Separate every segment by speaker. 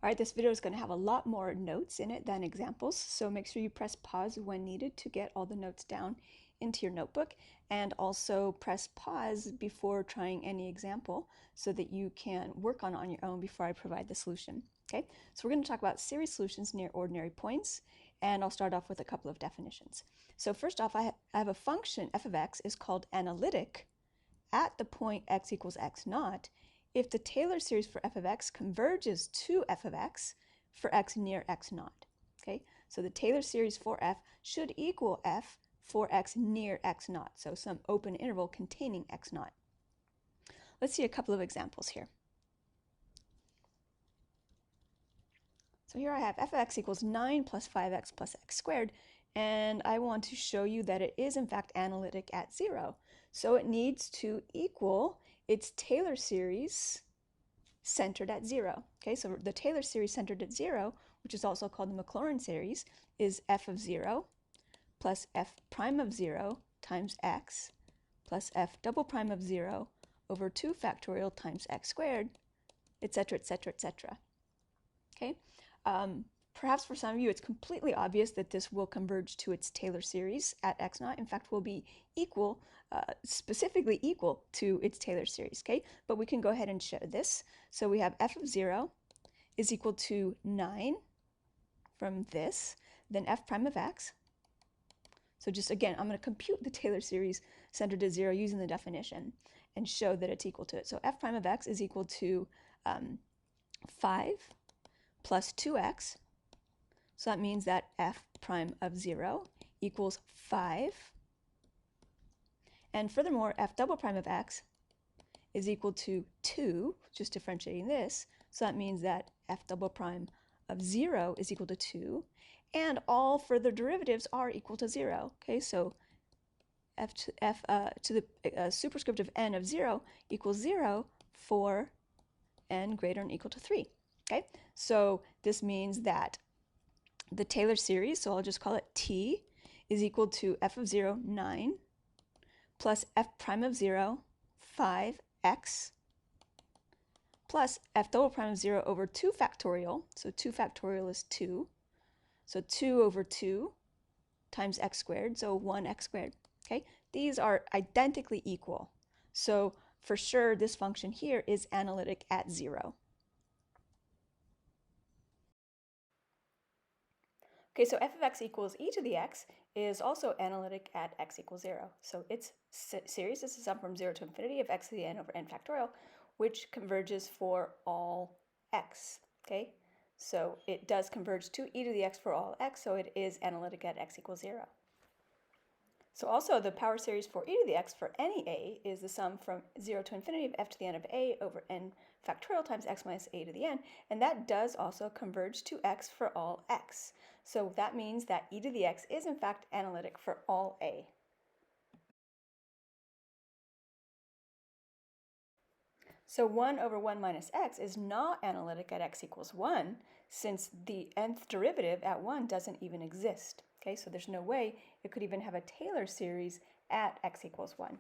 Speaker 1: All right, this video is going to have a lot more notes in it than examples, so make sure you press pause when needed to get all the notes down into your notebook, and also press pause before trying any example so that you can work on your own before I provide the solution. Okay, so we're going to talk about series solutions near ordinary points, and I'll start off with a couple of definitions. So first off, I have a function f of x is called analytic at the point x equals x naught if the Taylor series for f of x converges to f of x for x near x naught. Okay, so the Taylor series for f should equal f for x near x naught, so some open interval containing x naught. Let's see a couple of examples here. So here I have f of x equals 9 plus 5x plus x squared, and I want to show you that it is in fact analytic at 0. So it needs to equal its Taylor series centered at 0. Okay, so the Taylor series centered at 0, which is also called the Maclaurin series, is f of 0 plus f prime of 0 times x plus f double prime of 0 over 2 factorial times x squared, etc., etc., etc. Okay, perhaps for some of you it's completely obvious that this will converge to its Taylor series at x naught. In fact, will be equal, specifically equal to its Taylor series. Okay, but we can go ahead and show this. So we have f of 0 is equal to 9 from this, then f prime of x. So just again, I'm going to compute the Taylor series centered at 0 using the definition and show that it's equal to it. So f prime of x is equal to 5 plus 2x. So that means that f prime of 0 equals 5. And furthermore, f double prime of x is equal to 2, just differentiating this. So that means that f double prime of 0 is equal to 2. And all further derivatives are equal to 0. Okay, so f to the superscript of n of 0 equals 0 for n greater than or equal to 3. Okay, so this means that the Taylor series, so I'll just call it T, is equal to f of 0, 9, plus f prime of 0, 5x, plus f double prime of 0 over 2 factorial, so 2 factorial is 2, so 2 over 2 times x squared, so 1x squared. Okay, these are identically equal, so for sure this function here is analytic at 0. Okay, so f of x equals e to the x is also analytic at x equals 0. So its series is a sum from 0 to infinity of x to the n over n factorial, which converges for all x. Okay, so it does converge to e to the x for all x, so it is analytic at x equals 0. So also the power series for e to the x for any a is the sum from 0 to infinity of f to the n of a over n factorial times x minus a to the n, and that does also converge to x for all x. So that means that e to the x is in fact analytic for all a. So 1 over 1 minus x is not analytic at x equals 1, since the nth derivative at 1 doesn't even exist. Okay, so there's no way it could even have a Taylor series at x equals 1.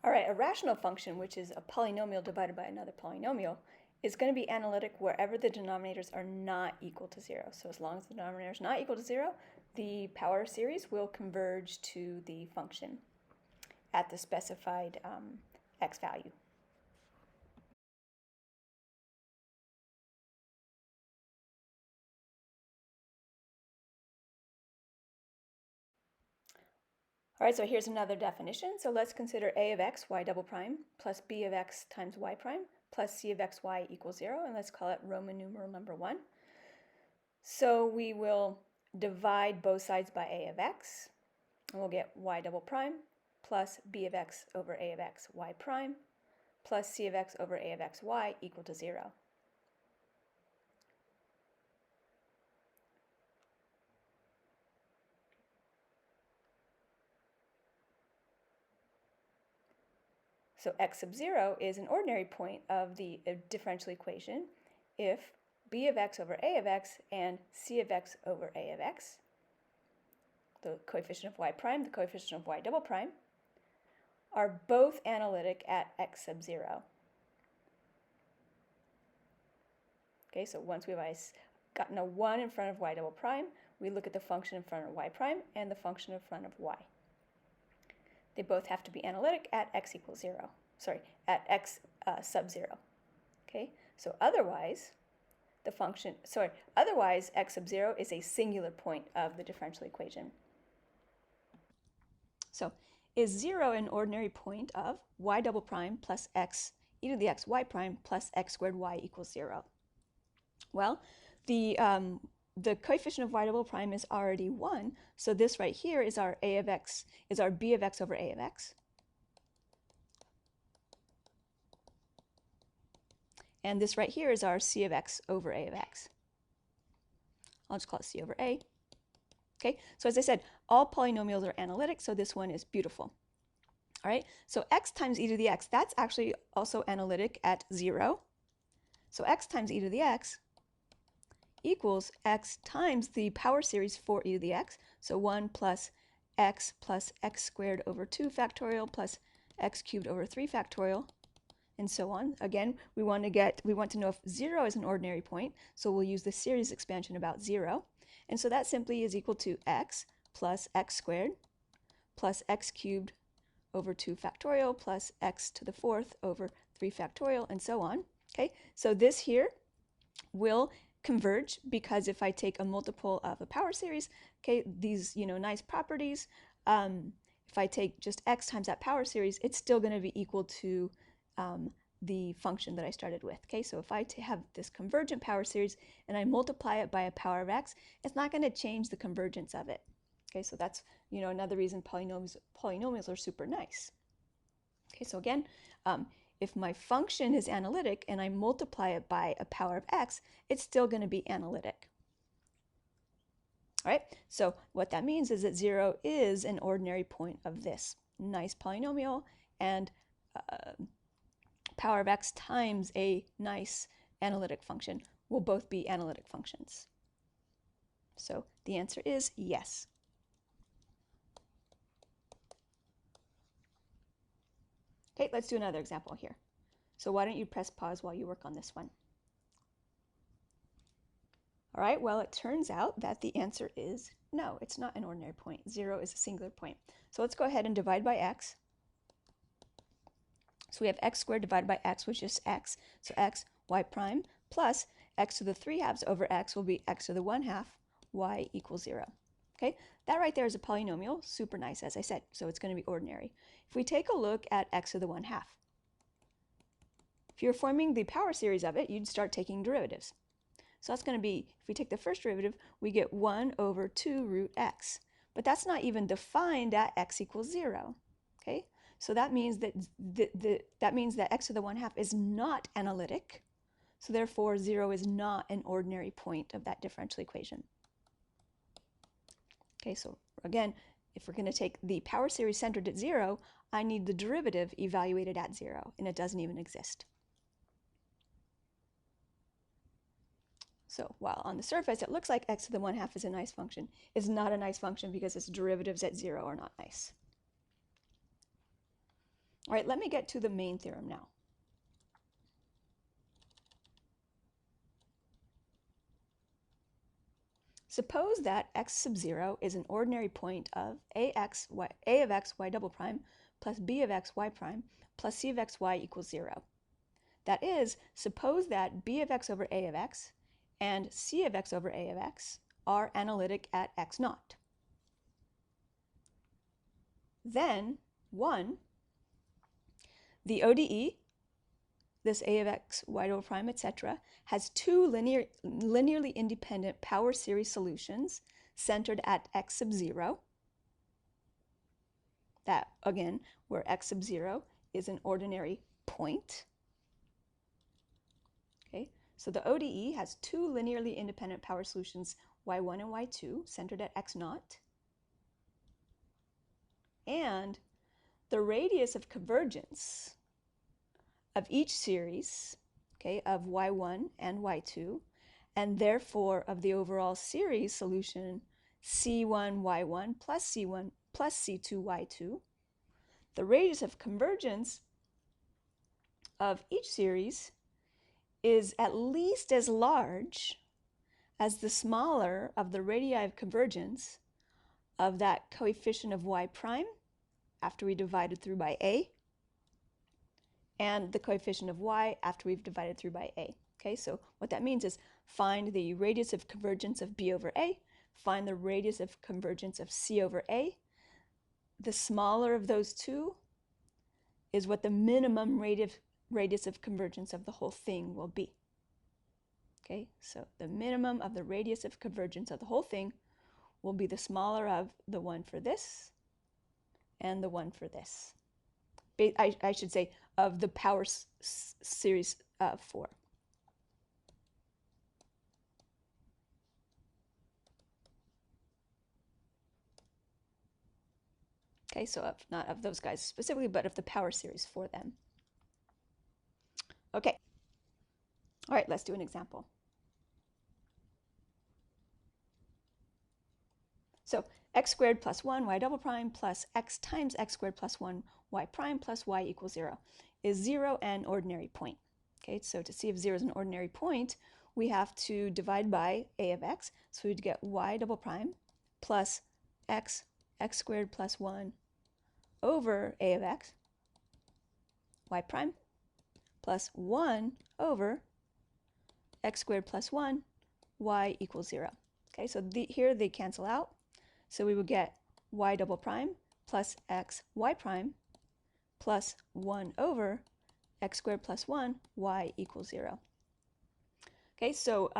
Speaker 1: All right, a rational function, which is a polynomial divided by another polynomial, is going to be analytic wherever the denominators are not equal to 0. So as long as the denominator is not equal to 0, the power series will converge to the function at the specified x value. All right, so here's another definition. So let's consider a of x, y double prime, plus b of x times y prime, plus c of x, y equals 0, and let's call it Roman numeral number 1. So we will divide both sides by a of x, and we'll get y double prime plus b of x over a of x y prime plus c of x over a of x y equal to 0. So x sub 0 is an ordinary point of the differential equation if b of x over a of x and c of x over a of x, the coefficient of y prime, the coefficient of y double prime, are both analytic at x sub 0. Okay, so once we've gotten a 1 in front of y double prime, we look at the function in front of y prime and the function in front of y. They both have to be analytic at x equals 0. Sorry, at x sub 0. Okay, so otherwise, otherwise x sub 0 is a singular point of the differential equation. So, is 0 an ordinary point of y double prime plus x e to the x y prime plus x squared y equals 0? Well, the coefficient of y double prime is already 1, so this right here is our a of x, is our b of x over a of x. And this right here is our c of x over a of x. I'll just call it c over a. Okay, so as I said, all polynomials are analytic, so this one is beautiful. All right, so x times e to the x, that's actually also analytic at 0. So x times e to the x equals x times the power series for e to the x, so 1 plus x squared over 2 factorial plus x cubed over 3 factorial, and so on. Again, we want to know if 0 is an ordinary point, so we'll use the series expansion about 0. And so that simply is equal to x plus x squared plus x cubed over 2 factorial plus x to the 4th over 3 factorial, and so on. Okay, so this here will converge because if I take a multiple of a power series, okay, these nice properties, if I take just x times that power series, it's still going to be equal to the function that I started with. Okay, so if I have this convergent power series and I multiply it by a power of x, it's not going to change the convergence of it. Okay, so that's another reason polynomials are super nice. Okay, so again, if my function is analytic and I multiply it by a power of x, it's still going to be analytic. All right, so what that means is that 0 is an ordinary point of this nice polynomial, and power of x times a nice analytic function will both be analytic functions. So the answer is yes. Okay, let's do another example here. So why don't you press pause while you work on this one? All right, well, it turns out that the answer is no, it's not an ordinary point. 0 is a singular point. So let's go ahead and divide by x. So we have x squared divided by x, which is x. So x, y prime, plus x to the 3/2 over x will be x to the 1/2, y equals 0. Okay, that right there is a polynomial, super nice, as I said, so it's going to be ordinary. If we take a look at x to the 1/2, if you're forming the power series of it, you'd start taking derivatives. So that's going to be, if we take the first derivative, we get 1 over 2 root x. But that's not even defined at x equals 0. Okay, so that means that x to the 1/2 is not analytic. So therefore, 0 is not an ordinary point of that differential equation. Okay, so again, if we're going to take the power series centered at 0, I need the derivative evaluated at 0, and it doesn't even exist. So while on the surface it looks like x to the 1/2 is a nice function, it's not a nice function because its derivatives at 0 are not nice. All right, let me get to the main theorem now. Suppose that x sub 0 is an ordinary point of a of x y double prime plus b of x y prime plus c of x y equals 0. That is, suppose that b of x over a of x and c of x over a of x are analytic at x naught. Then, 1, the ODE, this a of x, y double prime, etc., has two linearly independent power series solutions centered at x sub 0. That, again, where x sub 0 is an ordinary point. Okay, so the ODE has two linearly independent power solutions, y1 and y2, centered at x naught. And the radius of convergence of each series, okay, of y1 and y2, and therefore of the overall series solution c1y1 plus c1 plus c2y2, the radius of convergence of each series is at least as large as the smaller of the radii of convergence of that coefficient of y prime after we divided through by a, and the coefficient of y after we've divided through by a. Okay, so what that means is find the radius of convergence of b over a, find the radius of convergence of c over a. The smaller of those two is what the minimum radius of convergence of the whole thing will be. Okay, so the minimum of the radius of convergence of the whole thing will be the smaller of the one for this and the one for this. I should say of the power series 4. Okay, so not of those guys specifically, but of the power series for them. Okay, all right, let's do an example. So x squared plus 1 y double prime plus x times x squared plus 1 y prime plus y equals 0. Is 0 an ordinary point? Okay, so to see if 0 is an ordinary point, we have to divide by a of x. So we'd get y double prime plus x squared plus 1 over a of x, y prime, plus 1 over x squared plus 1, y equals 0. Okay, so here they cancel out. So we would get y double prime plus x y prime plus 1 over x squared plus 1, y equals 0. Okay, so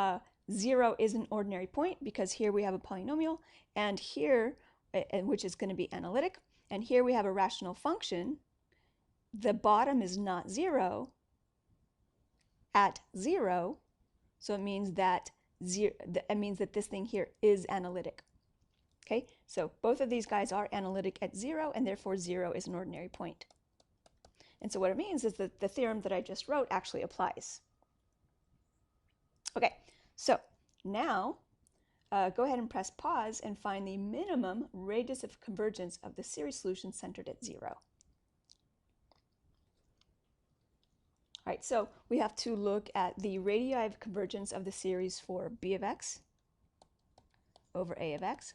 Speaker 1: 0 is an ordinary point because here we have a polynomial, and here, which is going to be analytic, and here we have a rational function. The bottom is not 0 at 0, so it means that this thing here is analytic. Okay, so both of these guys are analytic at 0, and therefore 0 is an ordinary point. And so what it means is that the theorem that I just wrote actually applies. Okay, so now go ahead and press pause and find the minimum radius of convergence of the series solution centered at 0. All right, so we have to look at the radii of convergence of the series for b of x over a of x,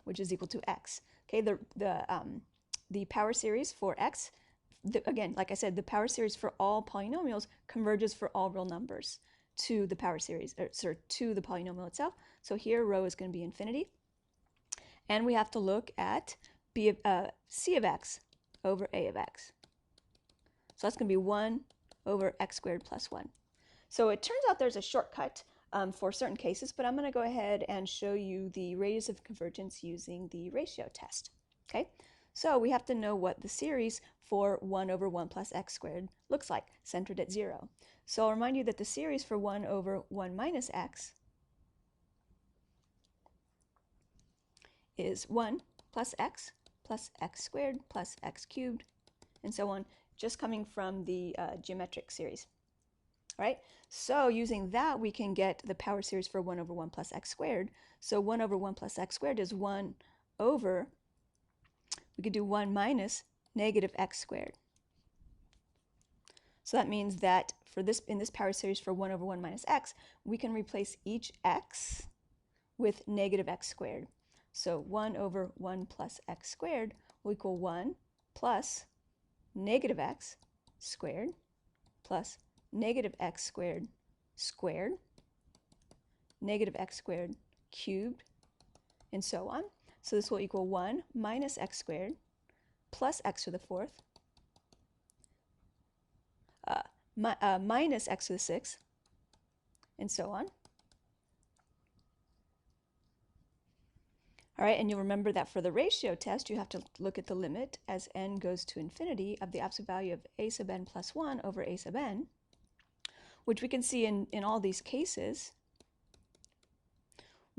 Speaker 1: which is equal to x. Okay, the power series for x, again, like I said, the power series for all polynomials converges for all real numbers to the power series, to the polynomial itself. So here rho is going to be infinity. And we have to look at c of x over a of x. So that's going to be 1 over x squared plus 1. So it turns out there's a shortcut for certain cases, but I'm going to go ahead and show you the radius of convergence using the ratio test. Okay, so we have to know what the series for 1 over 1 plus x squared looks like, centered at 0. So I'll remind you that the series for 1 over 1 minus x is 1 plus x squared plus x cubed, and so on, just coming from the geometric series. All right, so using that, we can get the power series for 1 over 1 plus x squared. So 1 over 1 plus x squared is 1 over, we could do 1 minus negative x squared. So that means that for this, in this power series for 1 over 1 minus x, we can replace each x with negative x squared. So 1 over 1 plus x squared will equal 1 plus negative x squared plus negative x squared squared, negative x squared cubed, and so on. So this will equal 1 minus x squared plus x to the 4th minus x to the 6th, and so on. All right, and you'll remember that for the ratio test, you have to look at the limit as n goes to infinity of the absolute value of a sub n plus 1 over a sub n, which we can see in all these cases.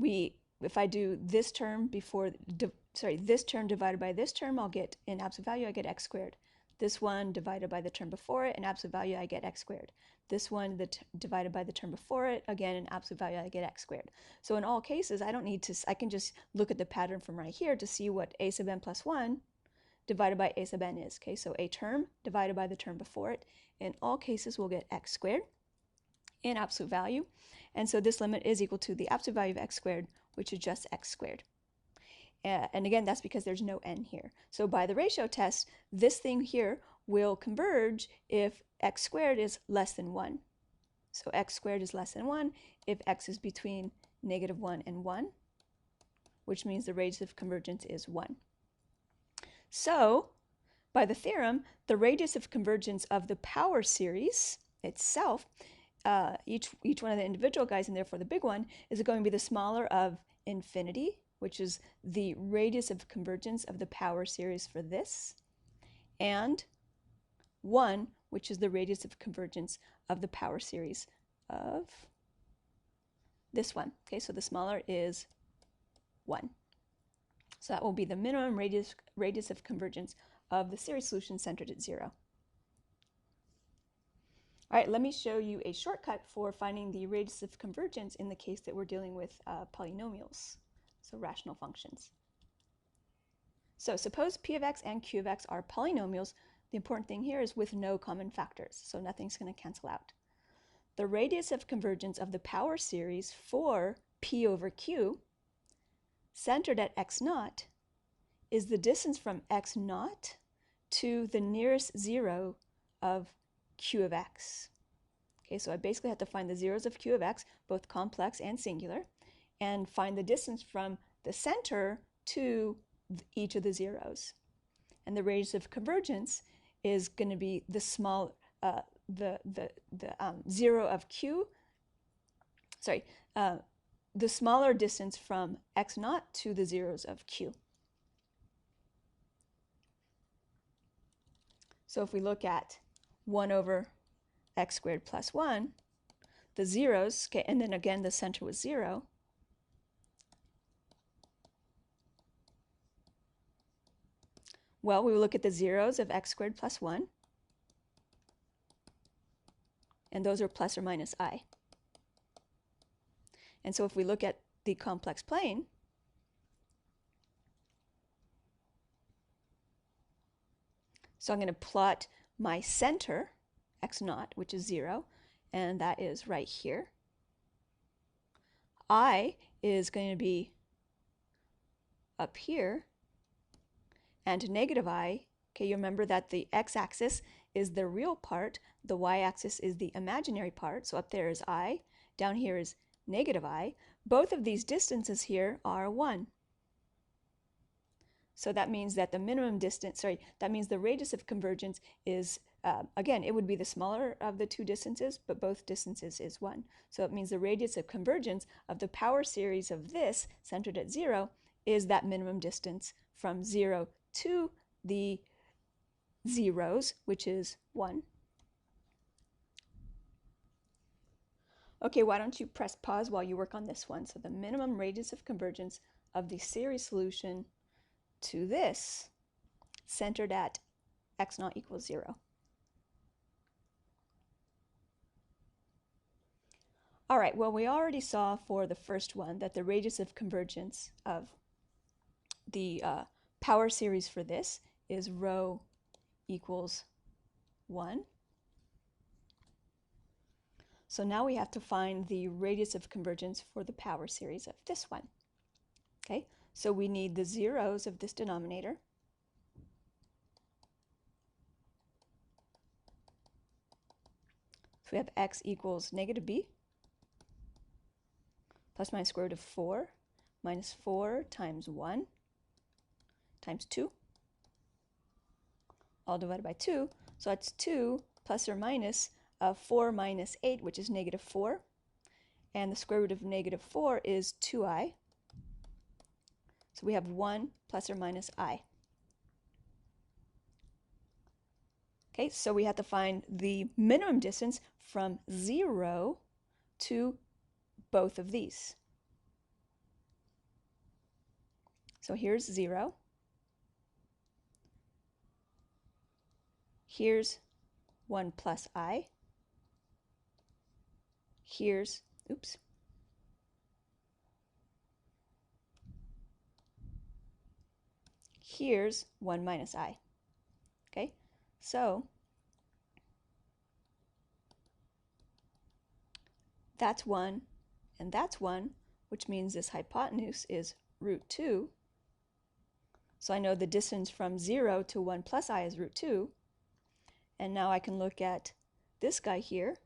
Speaker 1: If I do this term this term divided by this term, I'll get, in absolute value, I get x squared. This one divided by the term before it, in absolute value, I get x squared. This one divided by the term before it, again, in absolute value, I get x squared. So in all cases, I don't need to, I can just look at the pattern from right here to see what a sub n plus 1 divided by a sub n is. Okay, so a term divided by the term before it. In all cases, we'll get x squared. in absolute value. And so this limit is equal to the absolute value of x squared, which is just x squared. And again, that's because there's no n here. So by the ratio test, this thing here will converge if x squared is less than 1. So x squared is less than 1 if x is between -1 and 1, which means the radius of convergence is 1. So by the theorem, the radius of convergence of the power series itself, each one of the individual guys, and therefore the big one, is going to be the smaller of infinity, which is the radius of convergence of the power series for this, and 1, which is the radius of convergence of the power series of this one. Okay, so the smaller is 1. So that will be the minimum radius of convergence of the series solution centered at 0. All right, let me show you a shortcut for finding the radius of convergence in the case that we're dealing with polynomials, so rational functions. So suppose p of x and q of x are polynomials. The important thing here is with no common factors, so nothing's going to cancel out. The radius of convergence of the power series for p over q, centered at x naught, is the distance from x naught to the nearest 0 of q of x. Okay, so I basically have to find the zeros of q of x, both complex and singular, and find the distance from the center to each of the zeros. And the radius of convergence is going to be the small, zero of q, the smaller distance from x naught to the zeros of q. So if we look at 1 over x squared plus 1, the zeros, okay, and then again the center was 0, well, we will look at the zeros of x squared plus 1, and those are plus or minus I. And so if we look at the complex plane, so I'm going to plot my center, x naught, which is 0, and that is right here. I is going to be up here, and negative I, okay, you remember that the x-axis is the real part, the y-axis is the imaginary part, so up there is I, down here is negative I. Both of these distances here are 1. So that means that the minimum distance, that means the radius of convergence is, again, it would be the smaller of the two distances, but both distances is 1. So it means the radius of convergence of the power series of this, centered at 0, is that minimum distance from 0 to the zeros, which is 1. Okay, why don't you press pause while you work on this one? So the minimum radius of convergence of the series solution to this, centered at x naught equals 0. All right, well, we already saw for the first one that the radius of convergence of the power series for this is rho equals 1. So now we have to find the radius of convergence for the power series of this one. Okay, so we need the zeros of this denominator. So we have x equals negative b plus minus square root of 4 minus 4 times 1 times 2, all divided by 2. So that's 2 plus or minus 4 minus 8, which is negative 4. And the square root of negative 4 is 2i. So we have 1 plus or minus I. Okay, so we have to find the minimum distance from 0 to both of these. So here's 0. Here's 1 plus I. Here's, here's 1 minus I. Okay, so that's 1, and that's 1, which means this hypotenuse is root 2. So I know the distance from 0 to 1 plus I is root 2. And now I can look at this guy here.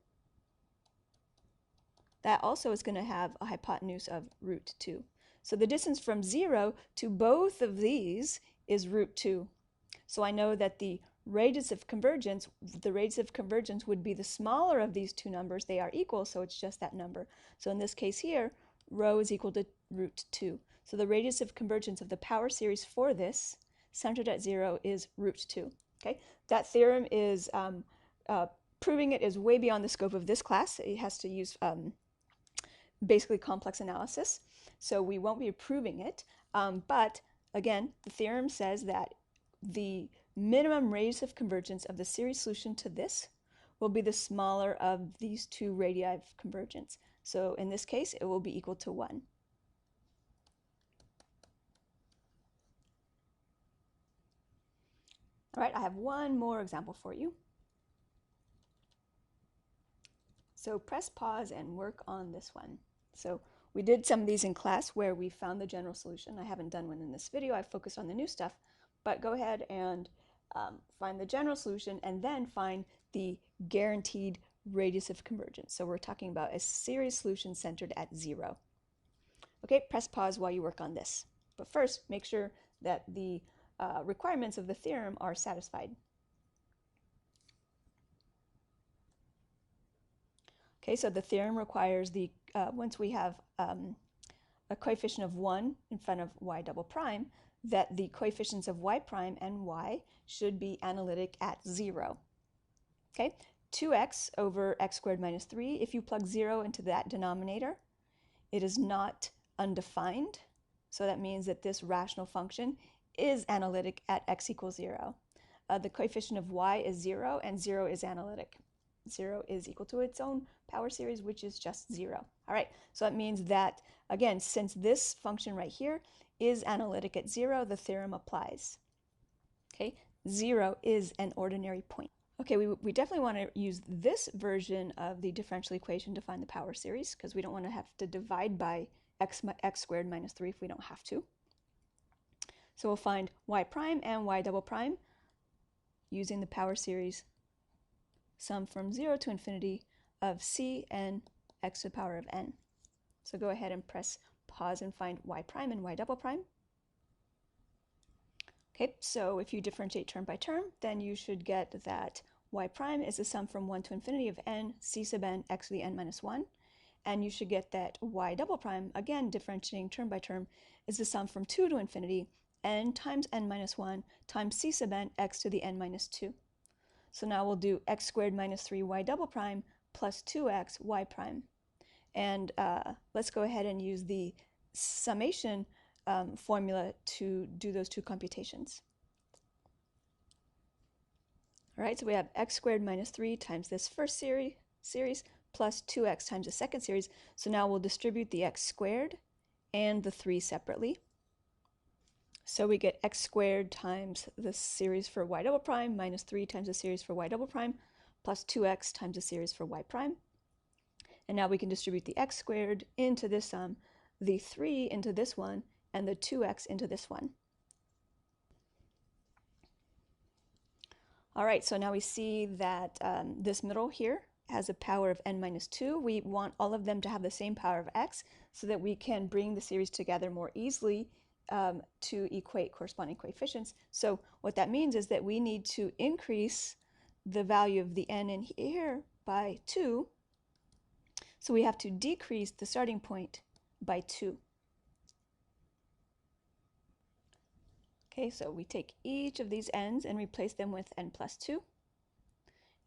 Speaker 1: That also is going to have a hypotenuse of root 2. So the distance from 0 to both of these is root 2. So I know that the radius of convergence would be the smaller of these two numbers. They are equal, so it's just that number. So in this case here, rho is equal to root 2. So the radius of convergence of the power series for this, centered at 0, is root 2. Okay, that theorem is proving it is way beyond the scope of this class. It has to use basically complex analysis, so we won't be proving it. But again, the theorem says that the minimum radius of convergence of the series solution to this will be the smaller of these two radii of convergence. So in this case, it will be equal to 1. All right, I have one more example for you. So press pause and work on this one. So we did some of these in class where we found the general solution. I haven't done one in this video. I focused on the new stuff. But go ahead and find the general solution and then find the guaranteed radius of convergence. So we're talking about a series solution centered at 0. Okay, press pause while you work on this. But first, make sure that the requirements of the theorem are satisfied. Okay, so the theorem requires once we have a coefficient of 1 in front of y double prime, that the coefficients of y prime and y should be analytic at 0. Okay, 2x over x squared minus 3, if you plug 0 into that denominator, it is not undefined. So that means that this rational function is analytic at x equals 0. The coefficient of y is 0, and 0 is analytic. 0 is equal to its own power series, which is just 0. All right, so that means that, again, since this function right here is analytic at 0, the theorem applies. Okay, 0 is an ordinary point. Okay, we definitely want to use this version of the differential equation to find the power series, because we don't want to have to divide by x squared minus 3 if we don't have to. So we'll find y prime and y double prime using the power series sum from 0 to infinity of c n x to the power of n. So go ahead and press pause and find y prime and y double prime. Okay, so if you differentiate term by term, then you should get that y prime is the sum from 1 to infinity of n c sub n x to the n minus 1. And you should get that y double prime, again differentiating term by term, is the sum from 2 to infinity n times n minus 1 times c sub n x to the n minus 2. So now we'll do x squared minus 3y double prime plus 2x y prime. And let's go ahead and use the summation formula to do those two computations. All right, so we have x squared minus 3 times this first series plus 2x times the second series. So now we'll distribute the x squared and the 3 separately. So we get x squared times the series for y double prime minus 3 times the series for y double prime plus 2x times the series for y prime. And now we can distribute the x squared into this sum, the 3 into this one, and the 2x into this one. All right, so now we see that this middle here has a power of n minus 2. We want all of them to have the same power of x so that we can bring the series together more easily to equate corresponding coefficients. So what that means is that we need to increase the value of the n in here by 2. So we have to decrease the starting point by 2. Okay, so we take each of these n's and replace them with n plus 2.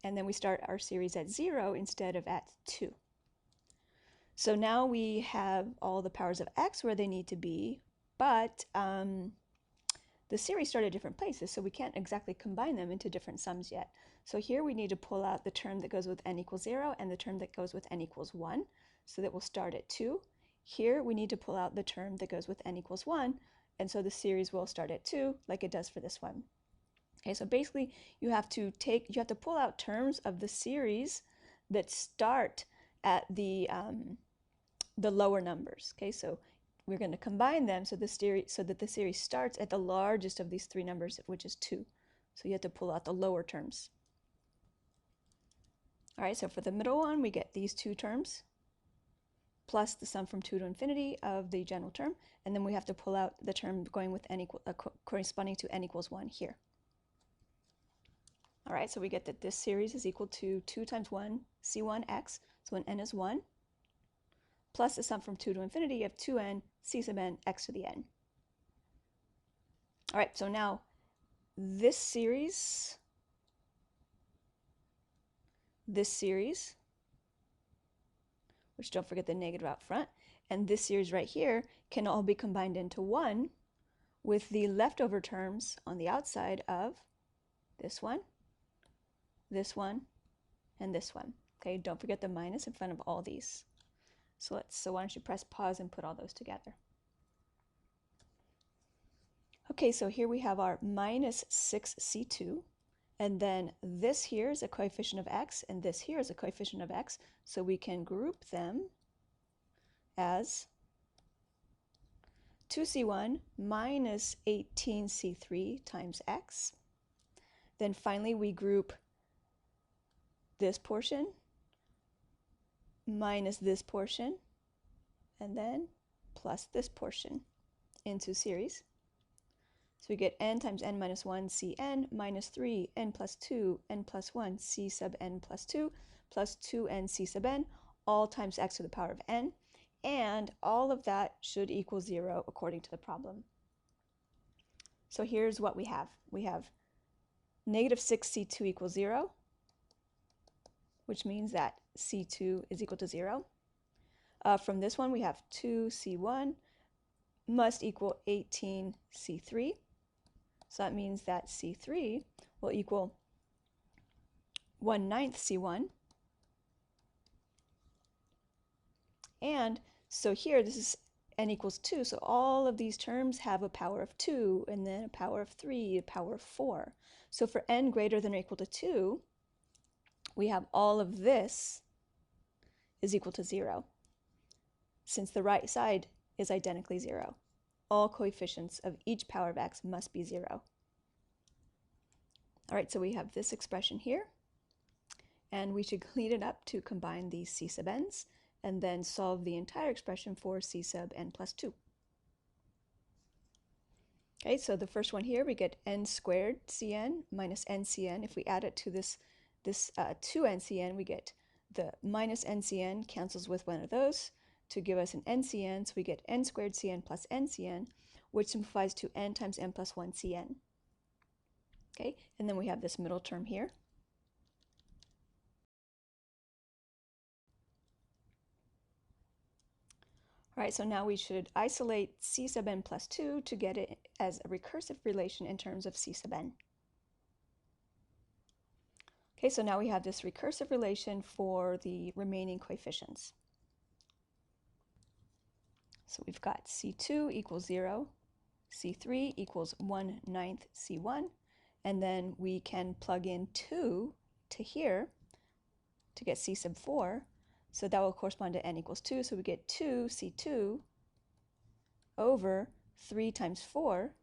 Speaker 1: And then we start our series at 0 instead of at 2. So now we have all the powers of x where they need to be, but the series start at different places, so we can't exactly combine them into different sums yet. So here we need to pull out the term that goes with n equals 0 and the term that goes with n equals 1, so that we'll start at 2. Here we need to pull out the term that goes with n equals 1, and so the series will start at 2 like it does for this one. Okay, so basically you have to pull out terms of the series that start at the lower numbers. Okay, so we're going to combine them so that the series starts at the largest of these three numbers, which is 2. So you have to pull out the lower terms. All right, so for the middle one, we get these two terms plus the sum from 2 to infinity of the general term, and then we have to pull out the term going with n corresponding to n equals 1 here. All right, so we get that this series is equal to 2 times 1 c1x, so when n is 1, plus the sum from 2 to infinity of 2n c sub n x to the n. All right, so now this series, which don't forget the negative out front, and this series right here can all be combined into 1 with the leftover terms on the outside of this one, and this one. Okay, don't forget the minus in front of all these. So why don't you press pause and put all those together. Okay, so here we have our minus 6c2, and then this here is a coefficient of x, and this here is a coefficient of x, so we can group them as 2c1 minus 18c3 times x. Then finally we group this portion minus this portion, and then plus this portion into series. So we get n times n minus 1 cn minus 3 n plus 2 n plus 1 c sub n plus 2 plus 2n c sub n, all times x to the power of n, and all of that should equal 0 according to the problem. So here's what we have. We have negative 6c2 equals 0, which means that c2 is equal to 0. From this one, we have 2c1 must equal 18c3. So that means that c3 will equal 1/9 c1. And so here, this is n equals 2. So all of these terms have a power of 2, and then a power of 3, a power of 4. So for n greater than or equal to 2, we have all of this is equal to 0, since the right side is identically 0. All coefficients of each power of x must be 0. All right, so we have this expression here, and we should clean it up to combine these c sub n's, and then solve the entire expression for c sub n plus 2. Okay, so the first one here, we get n squared cn minus ncn. If we add it to this 2ncn, we get the minus ncn cancels with one of those to give us an ncn, so we get n squared cn plus ncn, which simplifies to n times n plus 1 cn. Okay, and then we have this middle term here. All right, so now we should isolate c sub n plus 2 to get it as a recursive relation in terms of c sub n. Okay, so now we have this recursive relation for the remaining coefficients. So we've got c2 equals 0, c3 equals 1/9 c1, and then we can plug in 2 to here to get c sub 4. So that will correspond to n equals 2, so we get 2c2 over 3 times 4,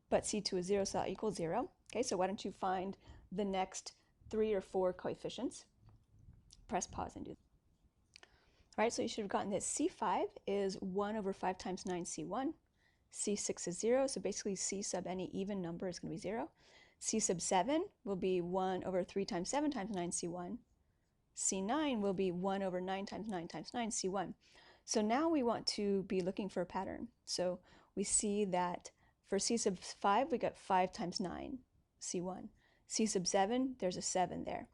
Speaker 1: but c2 is 0, so that equals 0. Okay, so why don't you find the next 3 or 4 coefficients? Press pause and do that. All right, so you should have gotten that c5 is 1 over 5 times 9 c1. c6 is 0, so basically c sub any even number is going to be 0. c sub 7 will be 1 over 3 times 7 times 9 c1. c9 will be 1 over 9 times 9 times 9 c1. So now we want to be looking for a pattern. So we see that for c sub 5, we got 5 times 9 c1. c sub 7, there's a 7 there.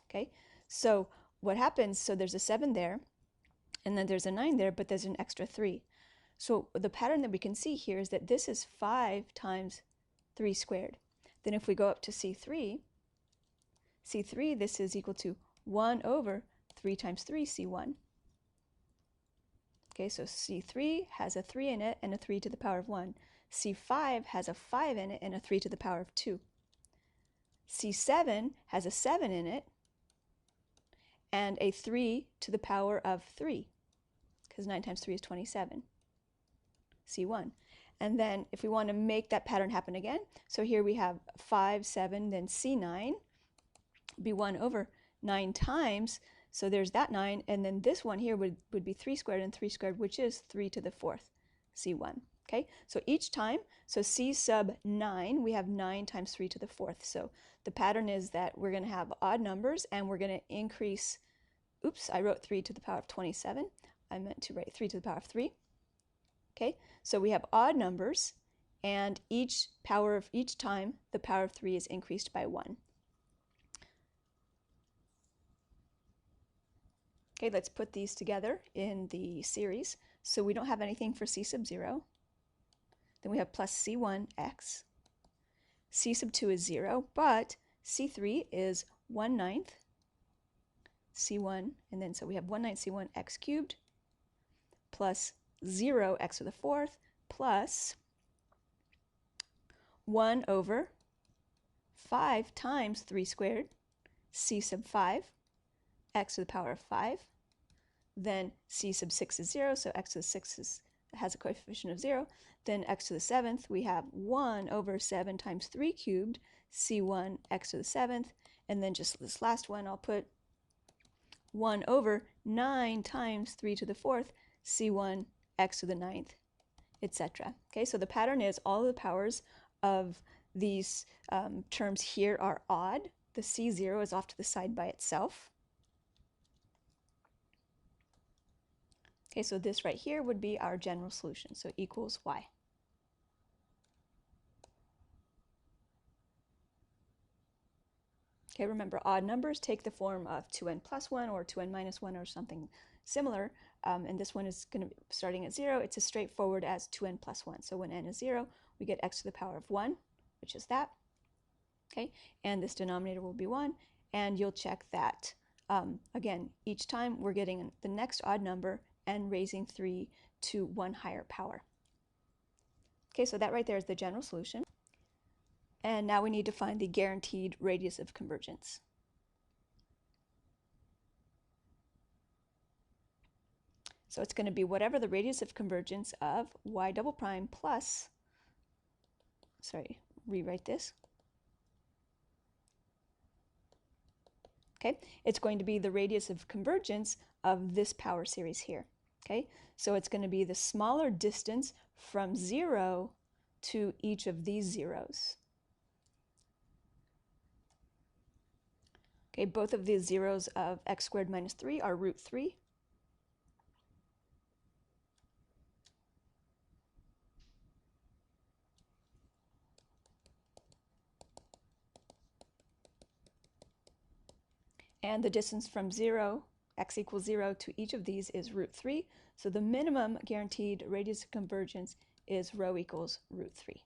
Speaker 1: Okay, so what happens, so there's a 7 there, and then there's a 9 there, but there's an extra 3. So the pattern that we can see here is that this is 5 times 3 squared. Then if we go up to c3, this is equal to 1 over 3 times 3 c1. Okay, so c3 has a 3 in it and a 3 to the power of 1. c5 has a 5 in it and a 3 to the power of 2. c7 has a 7 in it and a 3 to the power of 3, because 9 times 3 is 27, C1. And then if we want to make that pattern happen again, so here we have 5, 7, then C9, be 1 over 9 times, so there's that 9, and then this one here would be 3 squared and 3 squared, which is 3 to the 4th, C1. Okay, so each time, so C sub 9, we have 9 times 3 to the 4th. So the pattern is that we're going to have odd numbers, and we're going to increase, oops, I wrote 3 to the power of 27. I meant to write 3 to the power of 3. Okay, so we have odd numbers, and each time, the power of 3 is increased by 1. Okay, let's put these together in the series. So we don't have anything for C sub 0. Then we have plus C1x. C sub 2 is 0, but C3 is 1/9 C1, and then so we have 1/9 C1 x cubed plus 0 x to the 4th plus 1 over 5 times 3 squared, C sub 5, x to the power of 5. Then C sub 6 is 0, so x to the 6 has a coefficient of 0. Then x to the 7th, we have 1 over 7 times 3 cubed, C1 x to the 7th. And then just this last one, I'll put 1 over 9 times 3 to the 4th, C1 x to the 9th, etc. Okay, so the pattern is all of the powers of these terms here are odd. The C0 is off to the side by itself. Okay, so this right here would be our general solution, so equals y. Okay, remember odd numbers take the form of 2n plus 1 or 2n minus 1 or something similar, and this one is going to be starting at 0. It's as straightforward as 2n plus 1. So when n is 0, we get x to the power of 1, which is that. Okay, and this denominator will be 1, and you'll check that. Again, each time we're getting the next odd number and raising 3 to 1 higher power. Okay, so that right there is the general solution. And now we need to find the guaranteed radius of convergence. So it's going to be whatever the radius of convergence of y double prime plus, sorry, rewrite this. Okay, it's going to be the radius of convergence of this power series here. Okay, so it's going to be the smaller distance from 0 to each of these zeros. Okay, both of these zeros of x squared minus 3 are root 3. And the distance from 0, x equals 0, to each of these is root 3. So the minimum guaranteed radius of convergence is rho equals root 3.